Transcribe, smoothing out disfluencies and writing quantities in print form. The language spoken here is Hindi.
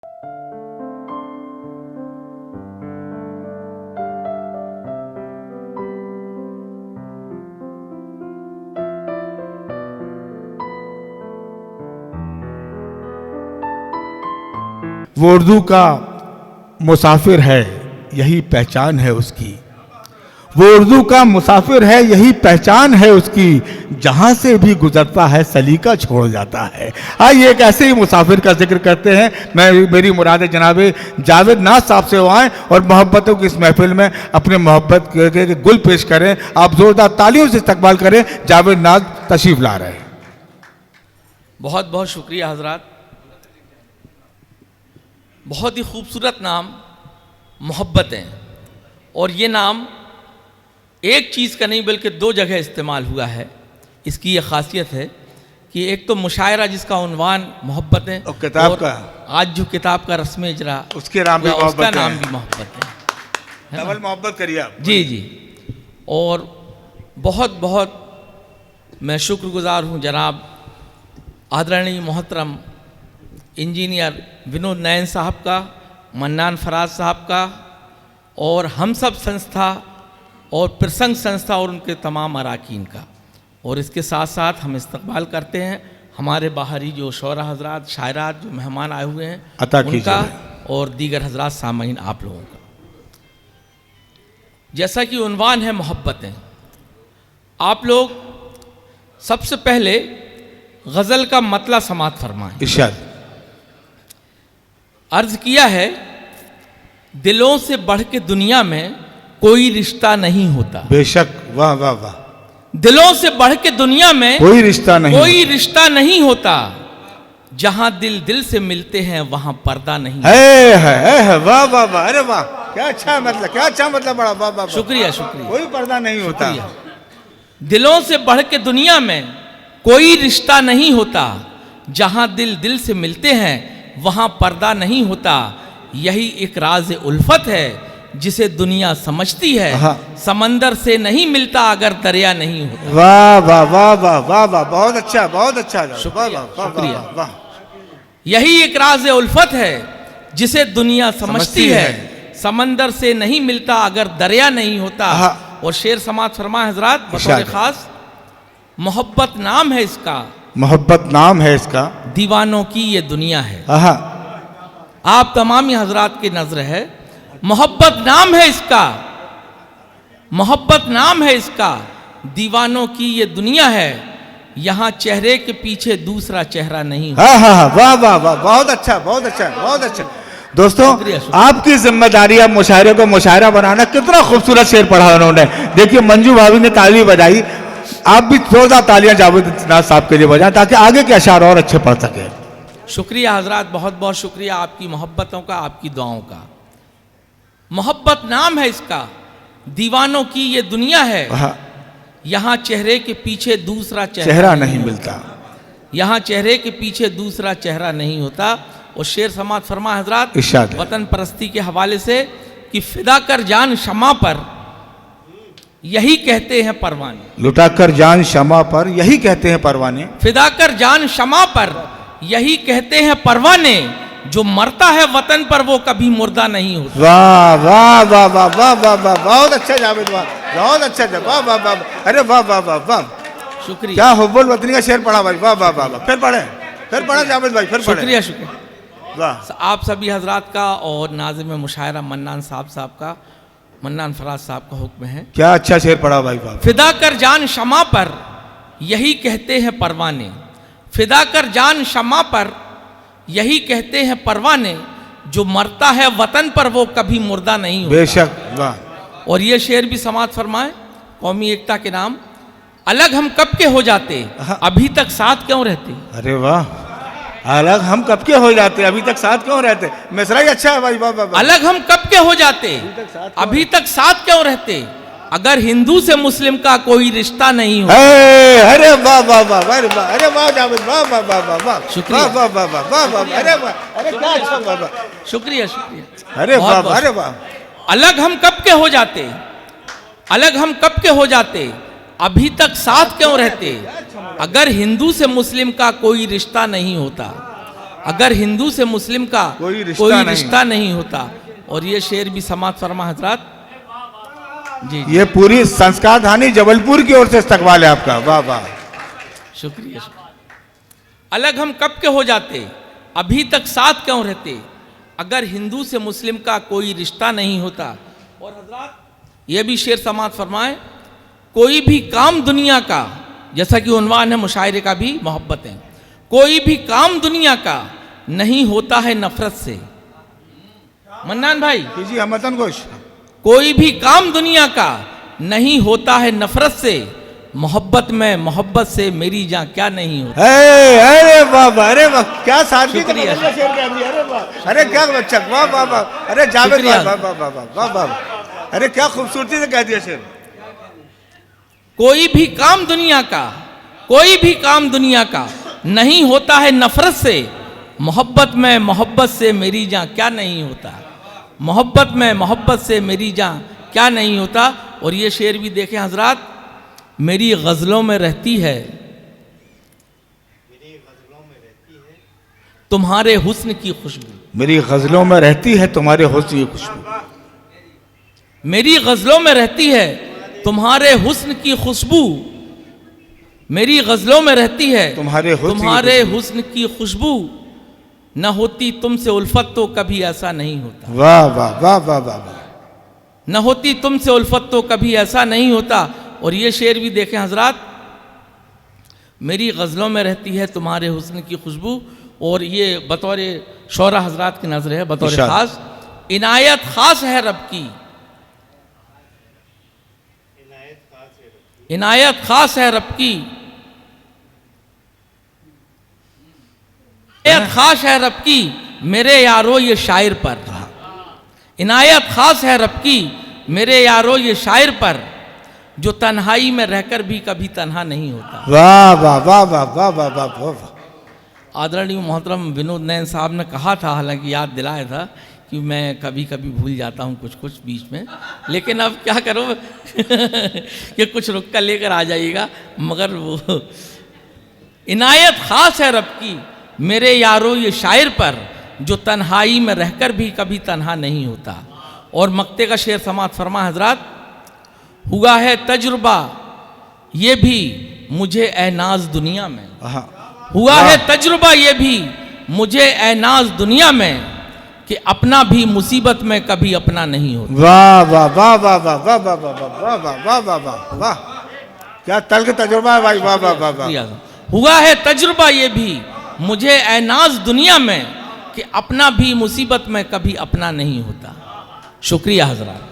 वो उर्दू का मुसाफिर है, यही पहचान है उसकी। वो उर्दू का मुसाफिर है, यही पहचान है उसकी। जहां से भी गुजरता है सलीका छोड़ जाता है। आइए एक ऐसे ही मुसाफिर का जिक्र करते हैं। मेरी मुराद जनाब जावेद नाज साहब से वो आएँ और मोहब्बतों की इस महफिल में अपने मोहब्बत के गुल पेश करें। आप जोरदार तालियों से इस्तकबाल करें। जावेद नाज तशरीफ ला रहे हैं। बहुत बहुत शुक्रिया हजरात। बहुत ही खूबसूरत नाम मोहब्बत है, और ये नाम एक चीज़ का नहीं बल्कि दो जगह इस्तेमाल हुआ है। इसकी ये खासियत है कि एक तो मुशायरा जिसका उन्वान मोहब्बत है, और किताब का आज जो किताब का रस्म इजरा उसके नाम भी उसका नाम भी मोहब्बत है। डबल मोहब्बत करिए आप। जी जी। और बहुत बहुत मैं शुक्रगुजार हूँ जनाब आदरणीय मोहतरम इंजीनियर विनोद नयन साहब का, मन्नान फराज साहब का, और हम सब संस्था और प्रसंग संस्था और उनके तमाम अराकीन का। और इसके साथ साथ हम इस्तकबाल करते हैं हमारे बाहरी जो शोरा हजरात, शायरात, जो मेहमान आए हुए हैं उनका, और दीगर हजरात सामीन आप लोगों का। जैसा कि उन्वान है मोहब्बतें, आप लोग सबसे पहले गज़ल का मतला समात फरमाएं। इरशाद। अर्ज किया है, दिलों से बढ़ के दुनिया में कोई रिश्ता नहीं होता। बेशक, वाह वाह वाह। दिलों से बढ़ के दुनिया में कोई रिश्ता नहीं होता। जहां दिल दिल से मिलते हैं वहां पर्दा नहीं है। वाह वाह वाह। अरे वाह, क्या अच्छा मतलब, क्या अच्छा मतलब, बड़ा वाह वाह। शुक्रिया शुक्रिया। कोई पर्दा नहीं होता। दिलों से बढ़ के दुनिया में कोई रिश्ता नहीं होता। जहां दिल दिल से मिलते हैं वहां पर्दा नहीं होता। यही एक राज उल्फत है जिसे दुनिया समझती है। समंदर से नहीं मिलता अगर दरिया नहीं होता। वाह वाह वाह वाह वाह वाह, बहुत अच्छा, बहुत अच्छा। शुक्रिया। यही एक राज उल्फत है जिसे दुनिया समझती है। समंदर से नहीं मिलता अगर दरिया नहीं होता। और शेर समात फरमा हजरात बतौर खास, मोहब्बत नाम है इसका, मोहब्बत नाम है इसका, दीवानों की ये दुनिया है। आप तमामी हजरात की नजर है, मोहब्बत नाम है इसका, मोहब्बत नाम है इसका, दीवानों की ये दुनिया है। यहाँ चेहरे के पीछे दूसरा चेहरा नहीं। वाह वाह वाह, बहुत अच्छा, बहुत अच्छा, बहुत अच्छा। दोस्तों, आपकी जिम्मेदारी है मुशायरे को मुशायरा बनाना। कितना खूबसूरत शेर पढ़ा उन्होंने। देखिए मंजू भाभी ने ताली बजाई, आप भी जोरदार तालियां जावेद नाज साहब के लिए बजाएं ताकि आगे के अशार और अच्छे पढ़ सके। शुक्रिया हजरात, बहुत बहुत शुक्रिया आपकी मोहब्बतों का, आपकी दुआओं का। मोहब्बत नाम है इसका, दीवानों की ये दुनिया है। यहाँ चेहरे के पीछे दूसरा चेहरा नहीं मिलता। यहाँ चेहरे के पीछे दूसरा चेहरा नहीं होता। और शेर समात फरमा हजरात वतन परस्ती के हवाले से कि फिदा कर जान शमा पर यही कहते हैं परवाने। लुटा कर जान शमा पर यही कहते हैं परवाने। फिदा कर जान शमा पर यही कहते हैं परवाने। जो मरता है वतन पर वो कभी मुर्दा नहीं होता। वाह वाह वाह वाह वाह वाह वाह, बहुत अच्छा जावेद, वाह बहुत अच्छा, वाह वाह वाह। अरे वाह वाह वाह वाह, शुक्रिया। क्या हुब्बुल वतनी का शेर पढ़ा भाई, वाह वाह वाह। फिर पढ़े जावेद भाई, फिर शुक्रिया शुक्रिया। वाह। आप सभी हजरात का और नाज़िम मुशायरा मन्नान साहब का, मन्नान फराज साहब का हुक्म है। क्या अच्छा शेर पढ़ा भाई। फिदा कर जान शमा पर यही कहते हैं परवाने। फिदा कर जान शमा पर यही कहते हैं परवाने। जो मरता है वतन पर वो कभी मुर्दा नहीं होता। बेशक, वाह। और ये शेर भी समात फरमाए कौमी एकता के नाम। अलग हम कब के हो जाते, अभी तक साथ क्यों रहते। अरे वाह, अलग हम कब के हो जाते, अभी तक साथ क्यों रहते। मिसरा ही अच्छा है भाई, वाह वाह। अलग हम कब के हो जाते, अभी तक साथ क्यों रहते। अगर हिंदू से मुस्लिम का कोई रिश्ता नहीं हो। अरे वाह वाह वाह, अरे वाह जावेद, वाह वाह वाह वाह वाह, शुक्रिया, वाह वाह वाह वाह वाह, अरे वाह, अरे क्या अच्छा, वाह वाह, शुक्रिया शुक्रिया। अरे वाह, अरे वाह। अलग हम कब के हो जाते, अलग हम कब के हो जाते, अभी तक साथ क्यों रहते। अगर हिंदू से मुस्लिम का कोई रिश्ता नहीं होता। अगर हिंदू से मुस्लिम का कोई कोई रिश्ता रिश्ता नहीं होता। और ये शेर भी समात फरमा हजरात। जी जी, ये पूरी संस्कार धानी जबलपुर की ओर से इस्तकबाल है आपका। वाह वाह। शुक्रिया शुक्रिया। अलग हम कब के हो जाते, अभी तक साथ क्यों रहते, अगर हिंदू से मुस्लिम का कोई रिश्ता नहीं होता। और हजरात ये भी शेर समात फरमाए, कोई भी काम दुनिया का, जैसा कि उन्वान है मुशायरे का भी, मोहब्बत है, कोई भी काम दुनिया का नहीं होता है नफरत से। मन्नान भाई कीजिए हमतन गोश। कोई भी काम दुनिया का नहीं होता है नफरत से, मोहब्बत में मोहब्बत से मेरी जान क्या नहीं होता। अरे वाह वाह, अरे वाह, क्या सादगी का शुक्रिया। बदला शेर कह दिया। अरे वाह, अरे क्या बच्चा, वाह वाह वाह। अरे जावेद शुक्रिया। वाह वाह वाह वाह वाह वाह। अरे क्या खूबसूरती से कह दिया शेर। कोई भी काम दुनिया का, कोई भी काम दुनिया का नहीं होता है नफरत से, मोहब्बत में मोहब्बत से मेरी जान क्या नहीं होता। मोहब्बत में मोहब्बत से मेरी जान क्या नहीं होता। और ये शेर भी देखें हजरात, मेरी गज़लों में रहती है तुम्हारे हुस्न की खुशबू। मेरी गजलों में रहती है तुम्हारे हुस्न की खुशबू। मेरी गज़लों में रहती है तुम्हारे हुस्न की खुशबू। मेरी गज़लों में रहती है तुम्हारे हुस्न की तुम्हारे हुस्न की खुशबू। न होती तुमसे उल्फत तो कभी ऐसा नहीं होता। वाह वाह वाह वाह वाह वाह। न होती तुमसे उल्फत तो कभी ऐसा नहीं होता। और ये शेर भी देखें हजरात, मेरी गज़लों में रहती है तुम्हारे हुस्न की खुशबू। और ये बतौर शौरा हजरात की नजर है, बतौर इरशाद। खास, इनायत खास है रब की, इनायत खास है रब की, इनायत खास है रब की मेरे यारो ये शायर पर। इनायत खास है रब की मेरे यारो ये शायर पर, जो तन्हाई में रहकर भी कभी तन्हा नहीं होता। वाह वाह वाह वाह वाह वाह वाह वाह। आदरणीय मोहतरम विनोद नैन साहब ने कहा था, हालांकि याद दिलाया था कि मैं कभी कभी भूल जाता हूँ कुछ कुछ बीच में, लेकिन अब क्या करो कि कुछ रुक कर लेकर आ जाइएगा। मगर वो इनायत खास है रब की मेरे यारो ये शायर पर, जो तन्हाई में रहकर भी कभी तन्हा नहीं होता। और मक्ते का शेर समात फरमा हजरात, हुआ है तजुर्बा ये भी मुझे ऐनाज दुनिया में। हाँ। हुआ है तजुर्बा ये भी मुझे ऐनाज दुनिया में, कि अपना भी मुसीबत में कभी अपना नहीं होता। वाह वाह वाह वाह वाह वाह वाह वाह वाह वाह वाह वाह वाह वाह। क्या तल्ख तजुर्बा है भाई। वाह वाह वाह वाह। हुआ है तजुर्बा ये भी मुझे ऐनाज दुनिया में, कि अपना भी मुसीबत में कभी अपना नहीं होता। शुक्रिया हजरात।